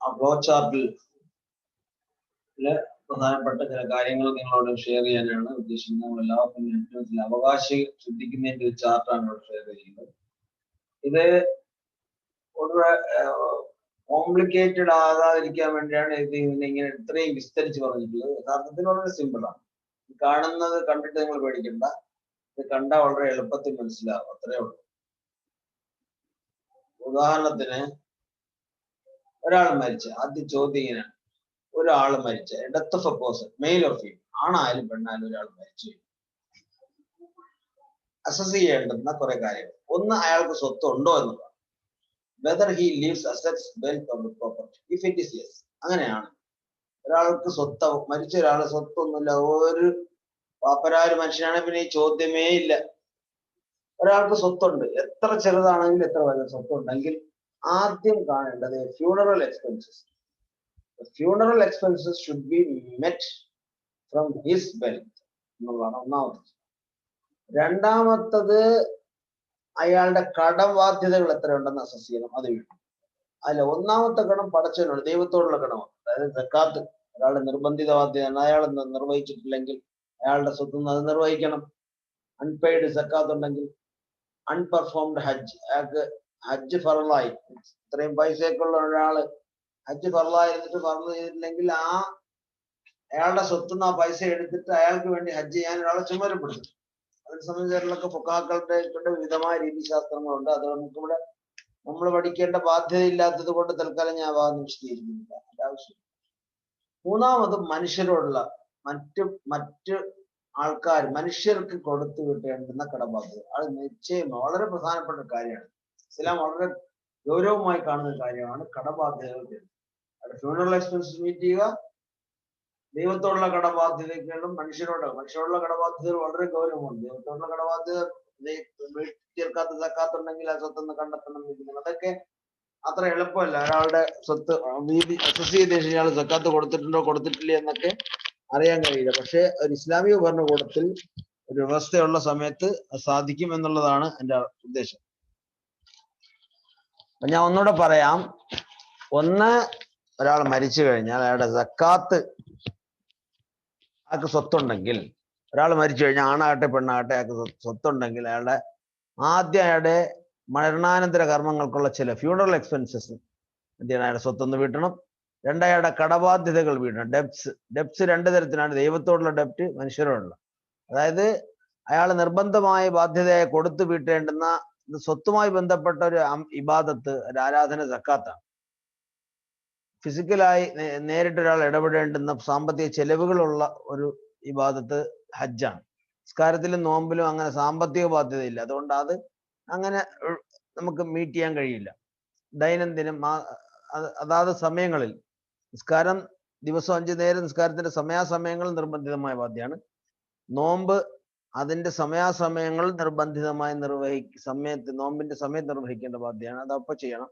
ആ ഫ്ലോ ചാർട്ടിൽ പ്രധാനപ്പെട്ട ചില കാര്യങ്ങൾ നിങ്ങളോട് ഷെയർ ചെയ്യാനാണ് ഉദ്ദേശിക്കുന്നത്. നമ്മൾ എല്ലാവർക്കും അവകാശി ശ്രദ്ധിക്കുന്നതിന്റെ ഒരു ചാർട്ടാണ് ഇവിടെ ഷെയർ ചെയ്യുന്നത്. ഇത് വളരെ കോംപ്ലിക്കേറ്റഡ് ആകാതിരിക്കാൻ വേണ്ടിയാണ് ഇത് ഇങ്ങനെ ഇത്രയും വിസ്തരിച്ച് പറഞ്ഞിട്ടുള്ളത്. യഥാർത്ഥത്തിൽ വളരെ സിമ്പിളാണ്. കാണുന്നത് കണ്ടിട്ട് നിങ്ങൾ പേടിക്കണ്ട, ഇത് കണ്ടാൽ വളരെ എളുപ്പത്തിൽ മനസ്സിലാവും, അത്രേ ഉള്ളൂ. ഉദാഹരണത്തിന് ഒരാൾ മരിച്ച ആദ്യ ചോദ്യം ഇങ്ങനെയാണ്: ഒരാൾ മരിച്ച death of A person, male or female, ആണായാലും പെണ്ണായാലും ഒരാൾ മരിച്ചു, അസസ് ചെയ്യേണ്ടുന്ന കുറെ കാര്യങ്ങൾ. ഒന്ന്, അയാൾക്ക് സ്വത്ത് ഉണ്ടോ എന്നുള്ളതാണ്. Whether he leaves assets, wealth or property. If it is yes, അങ്ങനെയാണ് ഒരാൾക്ക് സ്വത്ത്, മരിച്ച ഒരാള് സ്വത്തൊന്നുമില്ല, ഒരു പാപ്പരാര് മനുഷ്യനാണെങ്കിൽ പിന്നെ ഈ ചോദ്യമേ ഇല്ല. ഒരാൾക്ക് സ്വത്തുണ്ട്, എത്ര ചെറുതാണെങ്കിലും എത്ര വലിയ സ്വത്തുണ്ടെങ്കിൽ ആദ്യം കാണേണ്ടത് funeral expenses. Funeral expenses should be met from his wealth എന്നുള്ളതാണ് ഒന്നാമത്തത്. രണ്ടാമത്തത്, അയാളുടെ കടബാധ്യതകൾ എത്രയുണ്ടെന്ന് അസസ് ചെയ്യണം. അത് വേണം. അല്ല, ഒന്നാമത്തെ കടം പടച്ചവനോട്, ദൈവത്തോടുള്ള കടമാണ്. അതായത് സക്കാത്ത് ഒരാളുടെ നിർബന്ധിത ബാധ്യതയാണ്. അയാൾ നിർവഹിച്ചിട്ടില്ലെങ്കിൽ അയാളുടെ സ്വത്തുനിന്ന് അത് നിർവഹിക്കണം. അൺപെയ്ഡ് സക്കാത്ത് ഉണ്ടെങ്കിൽ, അൺപെർഫോംഡ് ഹജ്ജ്, അയാൾക്ക് ഹജ്ജ് ഫറലായി, ഇത്രയും പൈസയൊക്കെ ഉള്ള ഒരാള് ഹജ്ജ് ഫറലായിരുന്നിട്ട് ഫറൽ ചെയ്തിട്ടില്ലെങ്കിൽ അയാളുടെ സ്വത്തുനിന്ന് ആ പൈസ എടുത്തിട്ട് അയാൾക്ക് വേണ്ടി ഹജ്ജ് ചെയ്യാൻ ഒരാളെ ചുമതലപ്പെടുത്തും. അതിനെ സംബന്ധിച്ചിടത്തൊക്കെ ഫുഖാക്കളുടെ വിവിധമായ രീതിശാസ്ത്രങ്ങളുണ്ട്. അത് നമുക്കിവിടെ നമ്മൾ പഠിക്കേണ്ട ബാധ്യതയില്ലാത്തത് കൊണ്ട് തൽക്കാലം ഞാൻ ഭാഗം വിശദീകരിക്കുന്നില്ല, അതിന്റെ ആവശ്യം. മൂന്നാമത്, മനുഷ്യരോടുള്ള മറ്റ് ആൾക്കാർ, മനുഷ്യർക്ക് കൊടുത്തു വിട്ടേണ്ടുന്ന കടബാധ്യത. അത് നിശ്ചയം വളരെ പ്രധാനപ്പെട്ട കാര്യമാണ്. ഇസ്ലാം വളരെ ഗൗരവമായി കാണുന്ന കാര്യമാണ് കടബാധ്യതകൾ. ഫ്യൂണറൽ എക്സ്പെൻസസ് മീറ്റ് ചെയ്യുക, ദൈവത്തോടുള്ള കടബാധ്യതകളും മനുഷ്യരോടുള്ള കടബാധ്യതകൾ വളരെ ഗൗരവമുണ്ട്. ദൈവത്തോടുള്ള കടബാധ്യത തീർക്കാത്ത സക്കാത്തുണ്ടെങ്കിൽ ആ സ്വത്തൊന്ന് കണ്ടെത്തണം. അതൊക്കെ അത്ര എളുപ്പമല്ല. ഒരാളുടെ സ്വത്ത് അസസ് ചെയ്ത് ഇയാൾ സക്കാത്ത് കൊടുത്തിട്ടുണ്ടോ കൊടുത്തിട്ടില്ല എന്നൊക്കെ അറിയാൻ കഴിയില്ല. പക്ഷെ ഒരു ഇസ്ലാമിക ഭരണകൂടത്തിൽ ഒരു വ്യവസ്ഥയുള്ള സമയത്ത് സാധിക്കും എന്നുള്ളതാണ് എൻ്റെ ഉദ്ദേശം. അപ്പൊ ഞാൻ ഒന്നുകൂടെ പറയാം. ഒന്ന്, ഒരാൾ മരിച്ചു കഴിഞ്ഞാൽ അയാളുടെ സക്കാത്ത്, അയാൾക്ക് സ്വത്തുണ്ടെങ്കിൽ, ഒരാൾ മരിച്ചു കഴിഞ്ഞാൽ ആണാകട്ടെ പെണ്ണാകട്ടെ അയാൾക്ക് സ്വത്തുണ്ടെങ്കിൽ അയാളുടെ മരണാനന്തര കർമ്മങ്ങൾക്കുള്ള ചില ഫ്യൂണറൽ എക്സ്പെൻസസ് എന്ത് ചെയ്യണം? അയാളുടെ സ്വത്തൊന്ന് വീട്ടണം. അയാളുടെ കടബാധ്യതകൾ വീട്ടണം. ഡെപ്സ് രണ്ട് തരത്തിലാണ്: ദൈവത്തോടുള്ള ഡെപ്റ്റ്, മനുഷ്യരോടുള്ള. അതായത് അയാൾ നിർബന്ധമായ ബാധ്യതയെ കൊടുത്തു വീട്ടേണ്ടുന്ന സ്വത്തുമായി ബന്ധപ്പെട്ട ഒരു ഇബാദത്ത്, ഒരു ആരാധന സക്കാത്താണ്. ഫിസിക്കലായി നേരിട്ട് ഒരാൾ ഇടപെടേണ്ടുന്ന സാമ്പത്തിക ചെലവുകളുള്ള ഒരു ഇബാദത്ത് ഹജ്ജാണ്. നിസ്കാരത്തിലും നോമ്പിലും അങ്ങനെ സാമ്പത്തിക ബാധ്യതയില്ല. അതുകൊണ്ട് അത് അങ്ങനെ നമുക്ക് മീറ്റ് ചെയ്യാൻ കഴിയില്ല. ദൈനംദിനം അതാത് സമയങ്ങളിൽ നിസ്കാരം, ദിവസം 5 നേരം നിസ്കാരത്തിന്റെ സമയാസമയങ്ങൾ നിർബന്ധിതമായ ബാധ്യമാണ്. നോമ്പ് അതിന്റെ സമയാസമയങ്ങൾ നിർബന്ധിതമായി നോമ്പിന്റെ സമയത്ത് നിർവഹിക്കേണ്ട ബാധ്യമാണ്. അതപ്പോൾ ചെയ്യണം.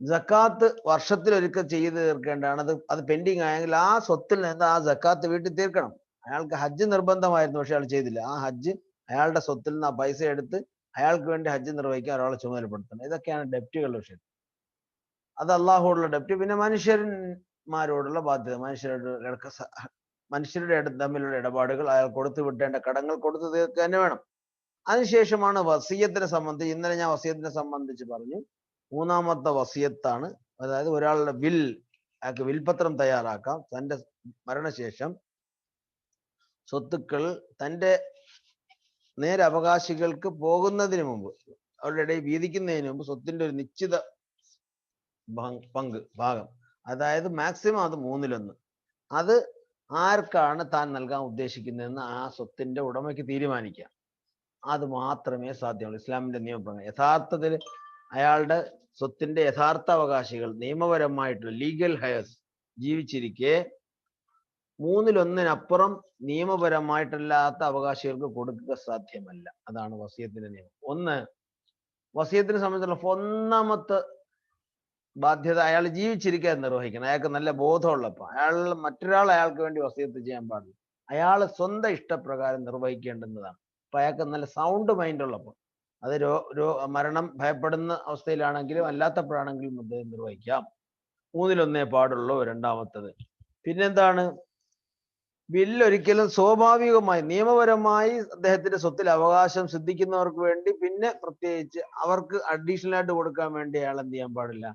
സക്കാത്ത് വർഷത്തിലൊരിക്കൽ ചെയ്ത് തീർക്കേണ്ടതാണ്. അത് പെൻഡിങ് ആയെങ്കിൽ ആ സ്വത്തിൽ നിന്ന് ആ സക്കാത്ത് വീട്ടിൽ തീർക്കണം. അയാൾക്ക് ഹജ്ജ് നിർബന്ധമായിരുന്നു, പക്ഷെ അയാൾ ചെയ്തില്ല. ആ ഹജ്ജ് അയാളുടെ സ്വത്തിൽ നിന്ന് ആ പൈസ എടുത്ത് അയാൾക്ക് വേണ്ടി ഹജ്ജ് നിർവഹിക്കാൻ ഒരാളെ ചുമതലപ്പെടുത്തണം. ഇതൊക്കെയാണ് ഡെപ്റ്റുകളുടെ വിഷയം. അത് അള്ളാഹുവോടുള്ള ഡെപ്റ്റ്. പിന്നെ മനുഷ്യന്മാരോടുള്ള ബാധ്യത, മനുഷ്യരുടെ തമ്മിലുള്ള ഇടപാടുകൾ, അയാൾ കൊടുത്തു വിട്ടേണ്ട കടങ്ങൾ കൊടുത്തു തീർക്കുക തന്നെ വേണം. അതിനുശേഷമാണ് വസിയത്തിനെ സംബന്ധിച്ച്, ഇന്നലെ ഞാൻ വസിയത്തിനെ സംബന്ധിച്ച് പറഞ്ഞു. മൂന്നാമത്തെ വസിയത്താണ്, അതായത് ഒരാളുടെ അയാൾക്ക് വിൽപത്രം തയ്യാറാക്കാം. തൻ്റെ മരണശേഷം സ്വത്തുക്കൾ തൻ്റെ നേരവകാശികൾക്ക് പോകുന്നതിന് മുമ്പ്, അവരുടെ ഇടയിൽ വീതിക്കുന്നതിന് മുമ്പ് സ്വത്തിന്റെ ഒരു നിശ്ചിത ഭാഗം, അതായത് മാക്സിമം അത് 1/3, അത് ആർക്കാണ് താൻ നൽകാൻ ഉദ്ദേശിക്കുന്നതെന്ന് ആ സ്വത്തിന്റെ ഉടമയ്ക്ക് തീരുമാനിക്കാം. അത് മാത്രമേ സാധ്യമുള്ളൂ ഇസ്ലാമിന്റെ നിയമപ്രകാരം. യഥാർത്ഥത്തിൽ അയാളുടെ സ്വത്തിന്റെ യഥാർത്ഥ അവകാശികൾ, നിയമപരമായിട്ടുള്ള ലീഗൽ ഹയേഴ്സ് ജീവിച്ചിരിക്കെ 1/3 നിയമപരമായിട്ടല്ലാത്ത അവകാശികൾക്ക് കൊടുക്കുക സാധ്യമല്ല. അതാണ് വസിയത്തിന്റെ നിയമം. ഒന്ന്, വസിയത്തിനെ സംബന്ധിച്ചുള്ള ഒന്നാമത്തെ ബാധ്യത, അയാൾ ജീവിച്ചിരിക്കാൻ നിർവഹിക്കണം. അയാൾക്ക് നല്ല ബോധമുള്ളപ്പോൾ മറ്റൊരാൾ അയാൾക്ക് വേണ്ടി വസിയത്ത് ചെയ്യാൻ പാടില്ല. അയാൾ സ്വന്തം ഇഷ്ടപ്രകാരം നിർവഹിക്കേണ്ടുന്നതാണ്. അപ്പൊ അയാൾക്ക് നല്ല സൗണ്ട് മൈൻഡ് ഉള്ളപ്പോൾ, അത് മരണം ഭയപ്പെടുന്ന അവസ്ഥയിലാണെങ്കിലും അല്ലാത്തപ്പോഴാണെങ്കിലും അദ്ദേഹം നിർവഹിക്കാം. 1/3 പാടുള്ളൂ രണ്ടാമത്തത്. പിന്നെന്താണ്? ഒരിക്കലും സ്വാഭാവികമായി നിയമപരമായി അദ്ദേഹത്തിന്റെ സ്വത്തിൽ അവകാശം സിദ്ധിക്കുന്നവർക്ക് വേണ്ടി പിന്നെ പ്രത്യേകിച്ച് അവർക്ക് അഡീഷണൽ ആയിട്ട് കൊടുക്കാൻ വേണ്ടി അയാൾ എന്ത് ചെയ്യാൻ പാടില്ല.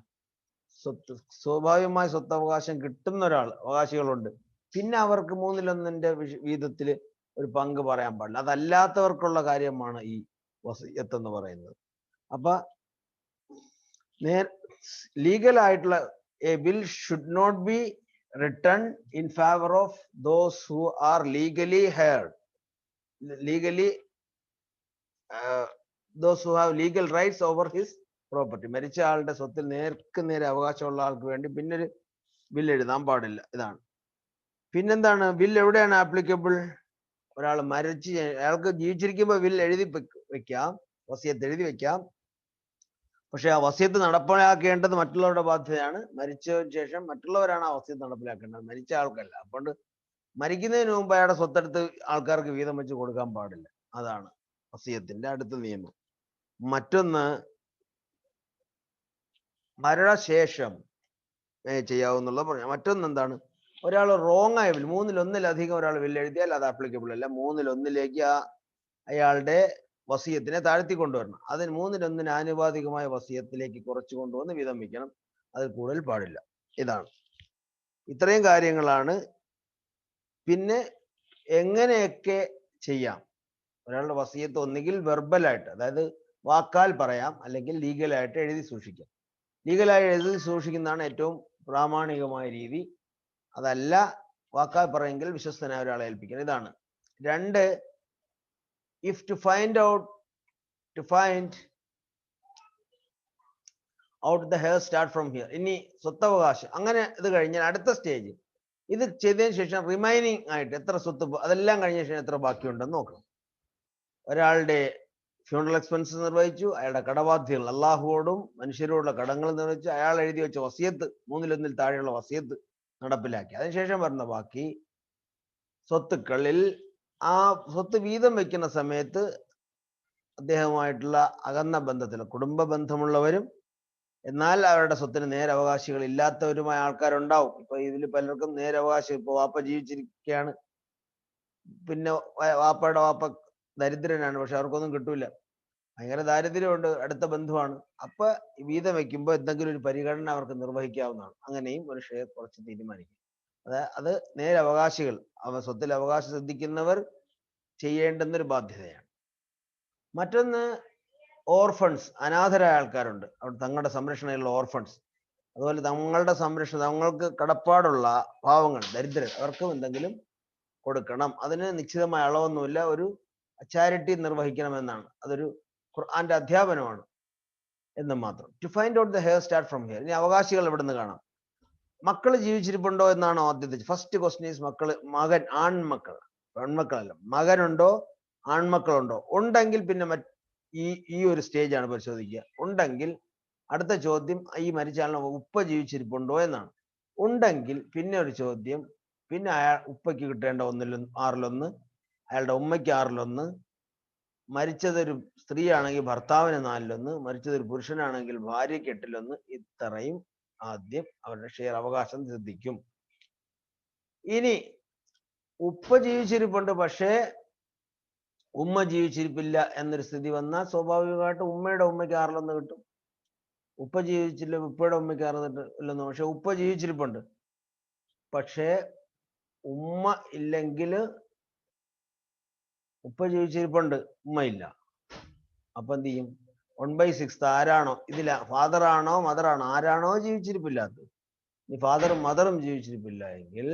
സ്വാഭാവികമായി സ്വത്തവകാശം കിട്ടുന്ന അവകാശികളുണ്ട്, പിന്നെ അവർക്ക് 1/3 വീതത്തിൽ ഒരു പങ്ക് പറയാൻ പാടില്ല. അതല്ലാത്തവർക്കുള്ള കാര്യമാണ് ഈ വസിയത്ത് എന്ന് പറയുന്നത്. അപ്പൊ ലീഗൽ ആയിട്ടുള്ള a will should not be written in favor of those who are legally heard, those who have legal rights over his property. മരിച്ച ആളുടെ സ്വത്തിൽ നേരെ അവകാശമുള്ള ആൾക്ക് വേണ്ടി പിന്നൊരു ബിൽ എഴുതാൻ പാടില്ല. ഇതാണ്. പിന്നെന്താണ്? ബിൽ എവിടെയാണ് ആപ്ലിക്കബിൾ? ഒരാൾ മരിച്ച് അയാൾക്ക് ജീവിച്ചിരിക്കുമ്പോൾ ബിൽ എഴുതി വെക്കാം, വസിയത്ത് എഴുതി വെക്കാം. പക്ഷെ ആ വസിയത്ത് നടപ്പിലാക്കേണ്ടത് മറ്റുള്ളവരുടെ ബാധ്യതയാണ്. മരിച്ചതിന് ശേഷം മറ്റുള്ളവരാണ് ആ വസിയത്ത് നടപ്പിലാക്കേണ്ടത്, മരിച്ച ആൾക്കല്ല. അതുകൊണ്ട് മരിക്കുന്നതിന് മുമ്പ് അയാളുടെ സ്വത്തെടുത്ത് ആൾക്കാർക്ക് വീതം വെച്ച് കൊടുക്കാൻ പാടില്ല. അതാണ് വസിയത്തിന്റെ അടുത്ത നിയമം. മറ്റൊന്ന്, മരണശേഷം ചെയ്യാവുന്നുള്ള പറഞ്ഞു. മറ്റൊന്ന് എന്താണ്? ഒരാൾ റോങ് ആയ ബിൽ, 1/3 ഒരാൾ ബിൽ എഴുതിയാൽ അത് ആപ്ലിക്കബിൾ അല്ല. 1/3 അയാളുടെ വസിയത്തിനെ താഴ്ത്തി കൊണ്ടുവരണം. അതിന് 1/3 ആനുപാതികമായ വസിയത്തിലേക്ക് കുറച്ച് കൊണ്ടുവന്ന് വീതം വയ്ക്കണം. അതിൽ കൂടുതൽ പാടില്ല. ഇതാണ്. ഇത്രയും കാര്യങ്ങളാണ്. പിന്നെ എങ്ങനെയൊക്കെ ചെയ്യാം? ഒരാളുടെ വസിയത്ത് ഒന്നുകിൽ വെർബലായിട്ട്, അതായത് വാക്കാൽ പറയാം, അല്ലെങ്കിൽ ലീഗലായിട്ട് എഴുതി സൂക്ഷിക്കാം. ലീഗലായി എഴുതി സൂക്ഷിക്കുന്നതാണ് ഏറ്റവും പ്രാമാണികമായ രീതി. അതല്ല വാക്കാൽ പറയുമെങ്കിൽ വിശ്വസ്തനായ ഒരാളെ ഏൽപ്പിക്കണം. ഇതാണ്. 2, if to find out the hair start from here. ഇനി സ്വത്തവകാശം അങ്ങനെ ഇത് കഴിഞ്ഞാൽ അടുത്ത സ്റ്റേജ്, ഇത് ചെയ്തതിന് ശേഷം റിമൈനിങ് ആയിട്ട് എത്ര സ്വത്ത്, അതെല്ലാം കഴിഞ്ഞ ശേഷം എത്ര ബാക്കിയുണ്ടെന്ന് നോക്കണം. ഒരാളുടെ ഫ്യൂണറൽ എക്സ്പെൻസ് നിർവഹിച്ചു, അയാളുടെ കടബാധ്യതകൾ, അള്ളാഹുവോടും മനുഷ്യരോടുള്ള കടങ്ങൾ നിർവഹിച്ചു, അയാൾ എഴുതി വെച്ച വസിയത്ത് 1/3 താഴെയുള്ള വസിയത്ത് നടപ്പിലാക്കി. അതിനുശേഷം വരുന്ന ബാക്കി സ്വത്തുക്കളിൽ ആ സ്വത്ത് വീതം വെക്കുന്ന സമയത്ത് അദ്ദേഹവുമായിട്ടുള്ള അകന്ന ബന്ധത്തിൽ, കുടുംബ ബന്ധമുള്ളവരും എന്നാൽ അവരുടെ സ്വത്തിന് നേരവകാശികൾ ഇല്ലാത്തവരുമായ ആൾക്കാരുണ്ടാവും. ഇപ്പൊ ഇതിൽ പലർക്കും നേരവകാശം, ഇപ്പൊ വാപ്പ ജീവിച്ചിരിക്കുകയാണ്, പിന്നെ വാപ്പയുടെ വാപ്പ ദരിദ്രനാണ്, പക്ഷെ അവർക്കൊന്നും കിട്ടൂല, ഭയങ്കര ദാരിദ്ര്യമുണ്ട്, അടുത്ത ബന്ധുവാണ്. അപ്പൊ വീതം വെക്കുമ്പോൾ എന്തെങ്കിലും ഒരു പരിഗണന അവർക്ക് നിർവഹിക്കാവുന്നതാണ്. അങ്ങനെയും ഒരു ഷെയർ കുറച്ച് തീരുമാനിക്കും. അത് നേരവകാശികൾ, സ്വത്തിൽ അവകാശം ശ്രദ്ധിക്കുന്നവർ ചെയ്യേണ്ടുന്നൊരു ബാധ്യതയാണ്. മറ്റൊന്ന്, ഓർഫൺസ്, അനാഥരായ ആൾക്കാരുണ്ട്, അവിടെ തങ്ങളുടെ സംരക്ഷണയിലുള്ള ഓർഫൺസ്, അതുപോലെ തങ്ങളുടെ സംരക്ഷണം, തങ്ങൾക്ക് കടപ്പാടുള്ള പാവങ്ങൾ, ദരിദ്രർ, അവർക്കും എന്തെങ്കിലും കൊടുക്കണം. അതിന് നിശ്ചിതമായ അളവൊന്നുമില്ല, ഒരു ചാരിറ്റി നിർവഹിക്കണമെന്നാണ്. അതൊരു ഖുർആന്റെ അധ്യാപനമാണ് എന്ന് മാത്രം. To find out the heir start from here. ഇനി അവകാശികൾ എവിടെ നിന്ന് കാണാം? മക്കൾ ജീവിച്ചിരിപ്പുണ്ടോ എന്നാണ് ആദ്യത്തെ. ഫസ്റ്റ് ക്വസ്റ്റ്യൻ ഈസ് മക്കൾ, മകൻ, ആൺമക്കൾ, പെൺമക്കളല്ല, മകനുണ്ടോ, ആൺമക്കളുണ്ടോ? ഉണ്ടെങ്കിൽ പിന്നെ ഈ ഒരു സ്റ്റേജാണ് പരിശോധിക്കുക. ഉണ്ടെങ്കിൽ അടുത്ത ചോദ്യം ഈ മരിച്ച ആളിന് ഉപ്പ ജീവിച്ചിരിപ്പുണ്ടോ എന്നാണ്. ഉണ്ടെങ്കിൽ പിന്നെ ഒരു ചോദ്യം, പിന്നെ ഉപ്പയ്ക്ക് കിട്ടേണ്ട 6/1, അയാളുടെ ഉമ്മയ്ക്ക് 6/1, മരിച്ചതൊരു സ്ത്രീ ആണെങ്കിൽ ഭർത്താവിന് 4/1, മരിച്ചതൊരു പുരുഷനാണെങ്കിൽ ഭാര്യയ്ക്ക് 8/1. ഇത്രയും ആദ്യം അവരുടെ ഷെയർ അവകാശം ശ്രദ്ധിക്കും. ഇനി ഉപ്പ ജീവിച്ചിരിപ്പുണ്ട് പക്ഷേ ഉമ്മ ജീവിച്ചിരിപ്പില്ല എന്നൊരു സ്ഥിതി വന്നാൽ സ്വാഭാവികമായിട്ട് ഉമ്മയുടെ ഉമ്മയ്ക്ക് 6/1 കിട്ടും. ഉപ്പ ജീവിച്ചില്ല, ഉപ്പയുടെ ഉമ്മയ്ക്ക് 6/1. പക്ഷെ ഉപ്പ ജീവിച്ചിരിപ്പുണ്ട്, പക്ഷേ ഉമ്മ ഇല്ലെങ്കിൽ, ഉപ്പ ജീവിച്ചിരിപ്പുണ്ട്, ഉമ്മ ഇല്ല. അപ്പൊ എന്ത് ചെയ്യും? 1/6 ആരാണോ ഇതില, ഫാദർ ആണോ മദർ ആണോ, ആരാണോ ജീവിച്ചിരിപ്പില്ലാത്തത്, ഈ ഫാദറും മദറും ജീവിച്ചിരിപ്പില്ല എങ്കിൽ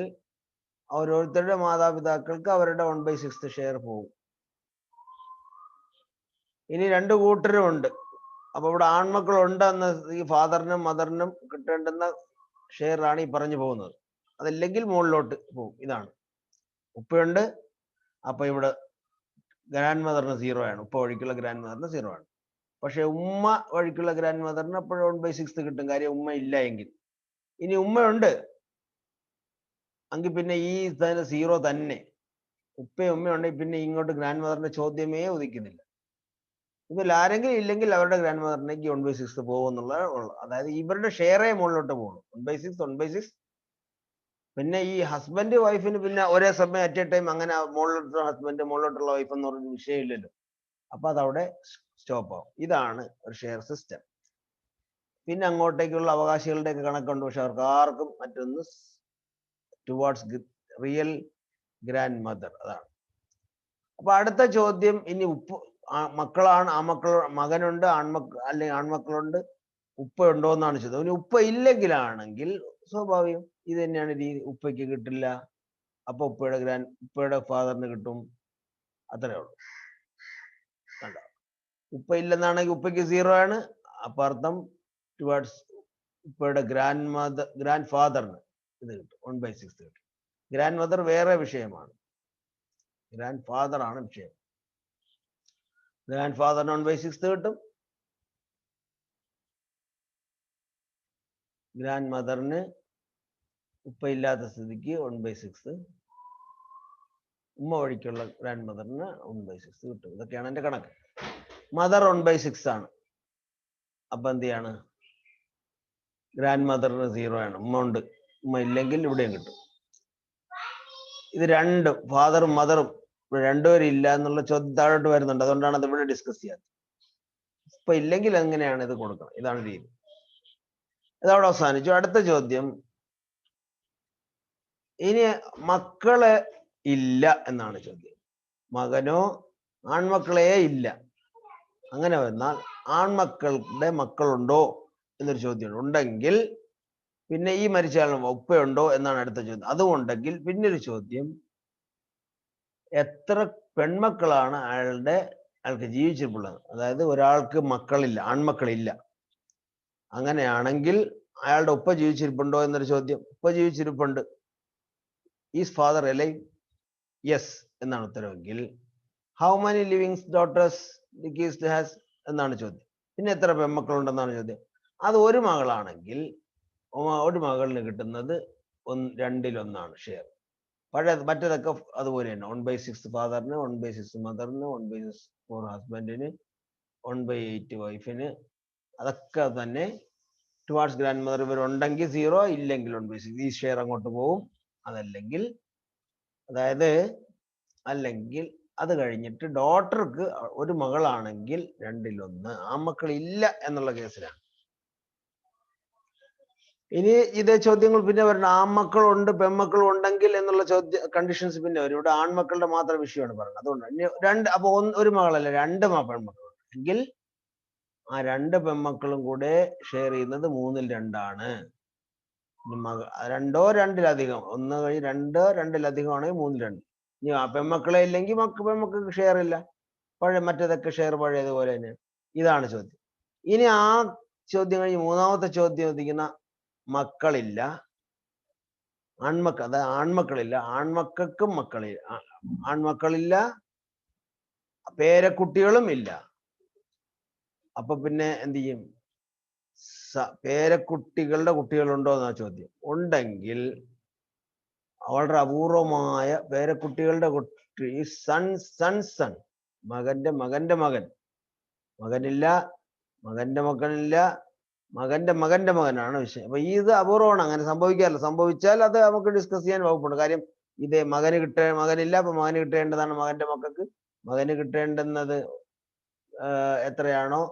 ഓരോരുത്തരുടെ മാതാപിതാക്കൾക്ക് അവരുടെ 1/6 ഷെയർ പോകും. ഇനി 2 കൂട്ടരും ഉണ്ട്. അപ്പൊ ഇവിടെ ആൺമക്കളുണ്ടെന്ന് ഈ ഫാദറിനും മദറിനും കിട്ടേണ്ടുന്ന ഷെയറാണ് ഈ പറഞ്ഞു പോകുന്നത്. അതല്ലെങ്കിൽ മുകളിലോട്ട് പോകും. ഇതാണ്. ഉപ്പയുണ്ട്, അപ്പൊ ഇവിടെ ഗ്രാൻഡ് മദറിന് 0 ആണ്, ഉപ്പ വഴിക്കുള്ള ഗ്രാൻഡ് മദറിന് 0 ആണ്. പക്ഷെ ഉമ്മ വഴിക്കുള്ള ഗ്രാൻഡ് മദറിന് അപ്പോഴും 1/6 കിട്ടും, കാര്യം ഉമ്മ ഇല്ല എങ്കിൽ. ഇനി ഉമ്മയുണ്ട് എങ്കിൽ പിന്നെ ഈ 0 തന്നെ. ഉപ്പയും ഉമ്മയുണ്ടെങ്കിൽ പിന്നെ ഇങ്ങോട്ട് ഗ്രാൻഡ് മദറിന്റെ ചോദ്യമേ ഉദിക്കുന്നില്ല. ഇതിൽ ആരെങ്കിലും ഇല്ലെങ്കിൽ അവരുടെ ഗ്രാൻഡ് മദറിലേക്ക് 1/6 പോകുമെന്നുള്ള, അതായത് ഇവരുടെ ഷെയറേ മുകളിലോട്ട് പോകും. 1/6. പിന്നെ ഈ ഹസ്ബൻഡ് വൈഫിന് പിന്നെ ഒരേ സമയം അറ്റ് എ ടൈം അങ്ങനെ മുകളിലോട്ടുള്ള ഹസ്ബൻഡ് മുകളിലോട്ടുള്ള വൈഫ് എന്ന് പറഞ്ഞ വിഷയമില്ലല്ലോ. അപ്പൊ അതവിടെ സ്റ്റോപ്പ് ആവും. ഇതാണ് ഒരു ഷെയർ സിസ്റ്റം. പിന്നെ അങ്ങോട്ടേക്കുള്ള അവകാശികളുടെ ഒക്കെ കണക്കുണ്ട്. പക്ഷെ അവർക്ക് ആർക്കും മറ്റൊന്ന് ടുവാർഡ്സ് റിയൽ ഗ്രാൻഡ് മദർ. അതാണ്. അപ്പൊ അടുത്ത ചോദ്യം, ഇനി മക്കളാണ്, മകനുണ്ട്, അല്ലെങ്കിൽ ആൺമക്കളുണ്ട്, ഉപ്പ ഉണ്ടോ എന്നാണ് ചോദ്യം. ഇനി ഉപ്പ ഇല്ലെങ്കിലാണെങ്കിൽ സ്വാഭാവികം ഇത് തന്നെയാണ് രീതി. ഉപ്പയ്ക്ക് കിട്ടില്ല, അപ്പൊ ഉപ്പയുടെ ഫാദറിന് കിട്ടും. അത്രേ ഉള്ളൂ. കണ്ടോ? ഉപ്പ ഇല്ലെന്നാണെങ്കിൽ ഉപ്പയ്ക്ക് 0 ആണ്. അപ്പൊ അർത്ഥം ടുവാർഡ്സ് ഉപ്പയുടെ ഗ്രാൻഡ് ഫാദറിന് ഇത് കിട്ടും, 1/6 കിട്ടും. ഗ്രാൻഡ് മദർ വേറെ വിഷയമാണ്, ഗ്രാൻഡ് ഫാദർ ആണ് വിഷയം. ഗ്രാൻഡ് ഫാദറിന് 1/6 കിട്ടും, ഗ്രാൻഡ് മദറിന് ഉപ്പ ഇല്ലാത്ത സ്ഥിതിക്ക് 1/6, ഉമ്മ വഴിക്കുള്ള ഗ്രാൻഡ് മദറിന് 1/6 കിട്ടും. ഇതൊക്കെയാണ് എന്റെ കണക്ക്. മദർ 1/6 ആണ്. അപ്പൊ എന്ത് ചെയ്യാണ്? ഗ്രാൻഡ് മദറിന് 0 ആണ്. ഉമ്മ ഉണ്ട്, ഉമ്മ ഇല്ലെങ്കിൽ ഇവിടെയും കിട്ടും. ഇത് രണ്ടും, ഫാദറും മദറും രണ്ടുപേരും ഇല്ല എന്നുള്ള ചോദ്യം താഴോട്ട് വരുന്നുണ്ട്. അതുകൊണ്ടാണ് അത് ഇവിടെ ഡിസ്കസ് ചെയ്യാത്തത്. ഇപ്പൊ ഇല്ലെങ്കിൽ എങ്ങനെയാണ് ഇത് കൊടുക്കണം? ഇതാണ് രീതി. ഇതവിടെ അവസാനിച്ചു. അടുത്ത ചോദ്യം, ഇനി മക്കള് ഇല്ല എന്നാണ് ചോദ്യം. മകനോ ആൺമക്കളെ ഇല്ല. അങ്ങനെ വന്നാൽ ആൺമക്കളുടെ മക്കളുണ്ടോ എന്നൊരു ചോദ്യമുണ്ട്. ഉണ്ടെങ്കിൽ പിന്നെ ഈ മരിച്ചയാൾ ഉപ്പയുണ്ടോ എന്നാണ് അടുത്ത ചോദ്യം. അതുകൊണ്ടെങ്കിൽ പിന്നൊരു ചോദ്യം, എത്ര പെൺമക്കളാണ് അയാൾക്ക് ജീവിച്ചിട്ടുള്ളത്? അതായത് ഒരാൾക്ക് മക്കളില്ല, ആൺമക്കളില്ല. അങ്ങനെയാണെങ്കിൽ അയാളുടെ ഉപ്പ ജീവിച്ചിരിപ്പുണ്ടോ എന്നൊരു ചോദ്യം. ഉപ്പ ജീവിച്ചിരിപ്പുണ്ട്. Is father alive? യെസ് എന്നാണ് ഉത്തരവെങ്കിൽ how many living daughters deceased has എന്നാണ് ചോദ്യം. പിന്നെ എത്ര പെൺമക്കളുണ്ടെന്നാണ് ചോദ്യം. അത് ഒരു മകളാണെങ്കിൽ ഒരു മകളിന് കിട്ടുന്നത് 2/1 ഷെയർ. മറ്റേതൊക്കെ അതുപോലെ തന്നെ 1/6 ഫാദറിന്, 1/6 മദറിന്, 1/4 ഹസ്ബൻഡിന്, 1/8 വൈഫിന്. അതൊക്കെ തന്നെ ടുവാർഡ്സ് ഗ്രാൻഡ് മദർ. ഇവരുണ്ടെങ്കിൽ 0, ഇല്ലെങ്കിൽ 1/6. ഈ ഷെയർ അങ്ങോട്ട് പോകും. അതല്ലെങ്കിൽ, അതായത് അല്ലെങ്കിൽ അത് കഴിഞ്ഞിട്ട് ഡോട്ടർക്ക് ഒരു മകളാണെങ്കിൽ 2/1. ആൺമക്കൾ ഇല്ല എന്നുള്ള കേസിലാണ്. ഇനി ഇതേ ചോദ്യങ്ങൾ പിന്നെ വരണം. ആൺമക്കളുണ്ട്, പെൺമക്കളും ഉണ്ടെങ്കിൽ എന്നുള്ള കണ്ടീഷൻസ് പിന്നെ വരും. ഇവിടെ ആൺമക്കളുടെ മാത്രം വിഷയമാണ് പറയുന്നത്. അതുകൊണ്ട് ഇനി അപ്പൊ ഒരു മകളല്ല, 2 പെൺമക്കളുണ്ട് എങ്കിൽ ആ 2 പെൺമക്കളും കൂടെ ഷെയർ ചെയ്യുന്നത് 3/2 ആണ്. 2 2-ലധികം, 1 കഴിഞ്ഞ് 2 2-ലധികം ആണെങ്കിൽ 3/2. ഇനി ആ പെൺമക്കളെ ഇല്ലെങ്കിൽ പെൺമക്കൾക്ക് ഷെയർ ഇല്ല. മറ്റേതൊക്കെ ഷെയർ പഴയതുപോലെ തന്നെ. ഇതാണ് ചോദ്യം. ഇനി ആ ചോദ്യം കഴിഞ്ഞ് മൂന്നാമത്തെ ചോദ്യം ചോദിക്കുന്ന, മക്കളില്ല, അതായത് ആൺമക്കളില്ല, ആൺമക്കൾക്കും ആൺമക്കളില്ല, പേരക്കുട്ടികളും ഇല്ല. അപ്പൊ പിന്നെ എന്ത് ചെയ്യും? പേരക്കുട്ടികളുടെ കുട്ടികളുണ്ടോ എന്നാ ചോദ്യം. ഉണ്ടെങ്കിൽ വളരെ അപൂർവമായ പേരക്കുട്ടികളുടെ കുട്ടി, സൺ, മകന്റെ മകൻ, മകനില്ല, മകന്റെ മകനില്ല, മകന്റെ മകനാണ് വിഷയം. അപ്പൊ ഇത് അപൂർവമാണ്, അങ്ങനെ സംഭവിക്കാറില്ല. സംഭവിച്ചാൽ അത് നമുക്ക് ഡിസ്കസ് ചെയ്യാൻ വകുപ്പുണ്ട്. കാര്യം ഇത് മകനില്ല, അപ്പൊ മകന് കിട്ടേണ്ടതാണ് മകന്റെ മക്കൾക്ക്. മകന് കിട്ടേണ്ടുന്നത് എത്രയാണോ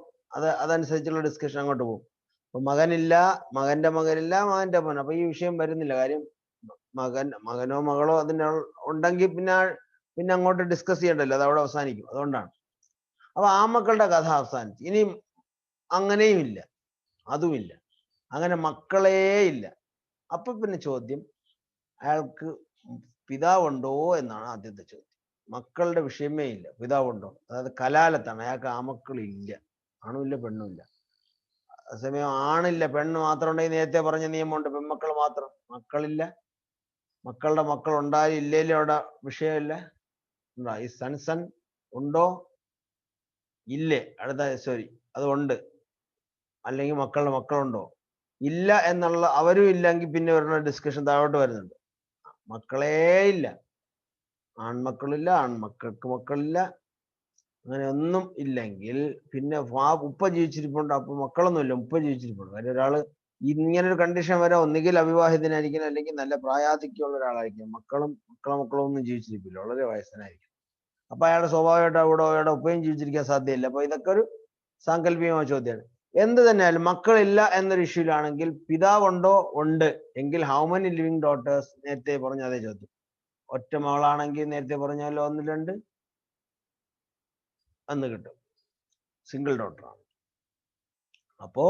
അതനുസരിച്ചുള്ള ഡിസ്കഷൻ അങ്ങോട്ട് പോകും. അപ്പൊ മകനില്ല, മകന്റെ മകനില്ല, മകന്റെ മകൻ. അപ്പൊ ഈ വിഷയം വരുന്നില്ല. കാര്യം മകനോ മകളോ അതിന് ഉണ്ടെങ്കിൽ പിന്നെ അങ്ങോട്ട് ഡിസ്കസ് ചെയ്യണ്ടല്ലോ, അത് അവിടെ അവസാനിക്കും. അതുകൊണ്ടാണ്. അപ്പൊ ആൺമക്കളുടെ കഥ അവസാനിച്ചു. ഇനി അങ്ങനെയും ഇല്ല, അതുമില്ല, അങ്ങനെ മക്കളേ ഇല്ല. അപ്പൊ പിന്നെ ചോദ്യം, അയാൾക്ക് പിതാവുണ്ടോ എന്നാണ് ആദ്യത്തെ ചോദ്യം. മക്കളുടെ വിഷയമേ ഇല്ല, പിതാവുണ്ടോ? അതായത് കലാലത്താണ്, അയാൾക്ക് ആമക്കളില്ല, ആണുമില്ല, പെണ്ണുമില്ല. അതേസമയം ആണില്ല, പെണ്ണ് മാത്രം ഉണ്ടെങ്കിൽ നേരത്തെ പറഞ്ഞ നിയമമുണ്ട്, പെൺമക്കൾ മാത്രം. മക്കളില്ല, മക്കളുടെ മക്കൾ ഉണ്ടായാലും ഇല്ലേലും അവിടെ വിഷയമില്ല. ഈ സൺ ഉണ്ടോ? ഇല്ലേ? അതുണ്ട്. അല്ലെങ്കിൽ മക്കളുടെ മക്കളുണ്ടോ? ഇല്ല എന്നുള്ള, അവരും ഇല്ലെങ്കിൽ പിന്നെ വരുന്ന ഡിസ്കഷൻ താഴോട്ട് വരുന്നുണ്ട്. മക്കളേ ഇല്ല, ആൺമക്കളില്ല, ആൺമക്കൾക്ക് മക്കളില്ല, അങ്ങനെ ഒന്നും ഇല്ലെങ്കിൽ പിന്നെ ഉപ്പ ജീവിച്ചിരിപ്പുണ്ട്, അപ്പൊ മക്കളൊന്നുമില്ല, ഉപ്പ ജീവിച്ചിരിപ്പുണ്ട്. കാര്യം ഒരാള് ഇങ്ങനൊരു കണ്ടീഷൻ വരെ ഒന്നുകിൽ അവിവാഹിതനായിരിക്കണം, അല്ലെങ്കിൽ നല്ല പ്രായാധിക്യമുള്ള ഒരാളായിരിക്കും. മക്കളും ഒന്നും ജീവിച്ചിരിക്കില്ല, വളരെ വയസ്സനായിരിക്കും. അപ്പൊ അയാളുടെ സ്വാഭാവികമായിട്ട് അയാളുടെ ഉപ്പയും ജീവിച്ചിരിക്കാൻ സാധ്യതയില്ല. അപ്പൊ ഇതൊക്കെ ഒരു സാങ്കല്പികമായ ചോദ്യമാണ്. എന്ത് തന്നെയായാലും മക്കളില്ല എന്നൊരു ഇഷ്യൂലാണെങ്കിൽ പിതാവുണ്ടോ? ഉണ്ട്. എങ്കിൽ ഹൗ മെനി ലിവിങ് ഡോട്ടേഴ്സ്? നേരത്തെ പറഞ്ഞ അതേ ചോദ്യം. ഒറ്റ മകളാണെങ്കിൽ നേരത്തെ പറഞ്ഞാലോ 1, 2 എന്ന് കിട്ടും. സിംഗിൾ ഡോട്ടറാണ്. അപ്പോ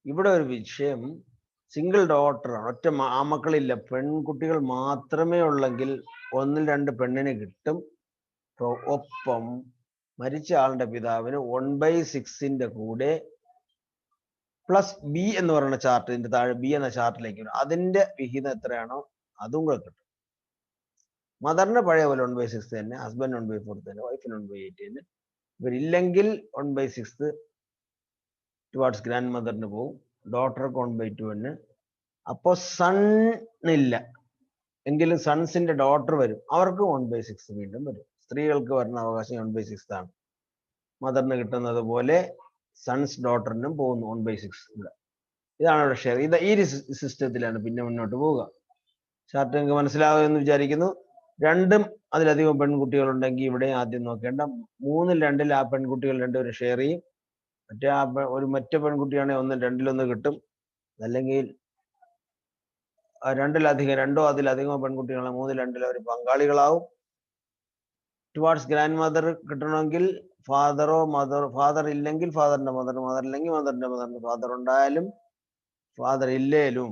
ഇവിടെ ഒരു വിഷയം സിംഗിൾ ഡോട്ടറാണ്, ഒറ്റ ആമക്കളില്ല, പെൺകുട്ടികൾ മാത്രമേ ഉള്ളെങ്കിൽ 1, 2 പെണ്ണിന് കിട്ടും. ഒപ്പം മരിച്ച ആളുടെ പിതാവിന് 1/6 കൂടെ പ്ലസ് ബി എന്ന് പറയുന്ന ചാർട്ട്, ഇതിന്റെ താഴെ ബി എന്ന ചാർട്ടിലേക്ക് വരും. അതിന്റെ വിഹിതം എത്രയാണോ അതും കൂടെ കിട്ടും. മദറിന് പഴയ പോലെ 1/6 തന്നെ, ഹസ്ബൻഡ് 1/4 തന്നെ, വൈഫിന് 1/8 തന്നെ. ഇവരില്ലെങ്കിൽ 1/6 ടുവാർഡ്സ് ഗ്രാൻഡ് മദറിന് പോകും, ഡോട്ടർക്ക് 1/2 തന്നെ. അപ്പോ സണ്ണില്ല എങ്കിലും സൺസിന്റെ ഡോട്ടർ വരും, അവർക്ക് 1/6 വീണ്ടും വരും. സ്ത്രീകൾക്ക് വരുന്ന അവകാശം 1/6 ആണ്. മദറിന് കിട്ടുന്നത് പോലെ സൺസ് ഡോട്ടറിനും പോകുന്നു 1/6. ഇതാണ് ഇവിടെ ഷെയർ. ഈ സിസ്റ്റത്തിലാണ് പിന്നെ മുന്നോട്ട് പോവുക. ചാർട്ട് നിങ്ങൾക്ക് മനസ്സിലാവുമെന്ന് വിചാരിക്കുന്നു. 2 അതിലധികം പെൺകുട്ടികളുണ്ടെങ്കിൽ ഇവിടെ ആദ്യം നോക്കേണ്ട 3-ൽ 2-ൽ ആ പെൺകുട്ടികൾ 2 ഷെയർ ചെയ്യും. മറ്റേ പെൺകുട്ടിയാണെങ്കിൽ 1-ൽ 2-ൽ കിട്ടും. അല്ലെങ്കിൽ 2-ലധികം 2 അതിലധികം പെൺകുട്ടികളെ 3-ൽ 2-ൽ അവർ പങ്കാളികളാവും. ടുവാർഡ്സ് ഗ്രാൻഡ് മദർ കിട്ടണമെങ്കിൽ ഫാദർ ഇല്ലെങ്കിൽ ഫാദറിന്റെ മദർ, മദർ ഇല്ലെങ്കിൽ മദറിന്റെ മദറിന്, ഫാദർ ഉണ്ടായാലും ഫാദർ ഇല്ലേലും,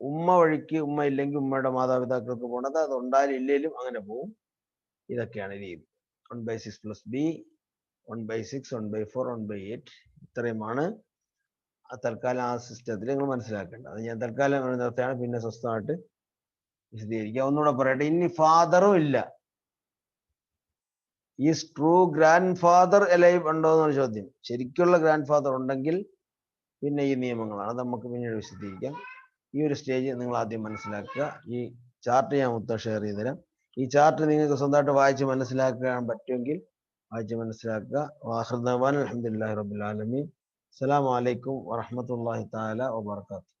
ഉമ്മ വഴിക്ക് ഉമ്മ ഇല്ലെങ്കിൽ ഉമ്മയുടെ മാതാപിതാക്കൾക്ക് പോണത്, അത് ഉണ്ടായാലും ഇല്ലേലും അങ്ങനെ പോവും. ഇതൊക്കെയാണ് രീതി. 1/6 പ്ലസ് ബി, 1/6, 1/4, 1/8. ഇത്രയുമാണ് തൽക്കാലം ആ സിസ്റ്റത്തിൽ നിങ്ങൾ മനസ്സിലാക്കേണ്ടത്. അത് ഞാൻ തൽക്കാലം നിർത്തുകയാണ്, പിന്നെ സ്വസ്ഥമായിട്ട് വിശദീകരിക്കുക. ഒന്നുകൂടെ പറയട്ടെ, ഇനി ഫാദറും ഇല്ല, is true grand father alive ഉണ്ടോ എന്നൊരു ചോദ്യം. ശരിക്കുള്ള ഗ്രാൻഡ് ഫാദർ ഉണ്ടെങ്കിൽ പിന്നെ ഈ നിയമങ്ങളാണ്, നമുക്ക് പിന്നീട് വിശദീകരിക്കാം. ഈ ഒരു സ്റ്റേജ് നിങ്ങൾ ആദ്യം മനസ്സിലാക്കുക. ഈ ചാർട്ട് ഞാൻ മൊത്തം ഷെയർ ചെയ്ത് തരാം. ഈ ചാർട്ട് നിങ്ങൾക്ക് സ്വന്തമായിട്ട് വായിച്ച് മനസ്സിലാക്കാൻ പറ്റുമെങ്കിൽ വായിച്ച് മനസ്സിലാക്കുക. വാഹിർ ദഅ്വാനാ അൽഹംദുലില്ലാഹി റബ്ബിൽ ആലമീൻ. അസ്സലാമു അലൈക്കും വറഹ്മത്തുള്ളാഹി തആല വബറകാതുഹു.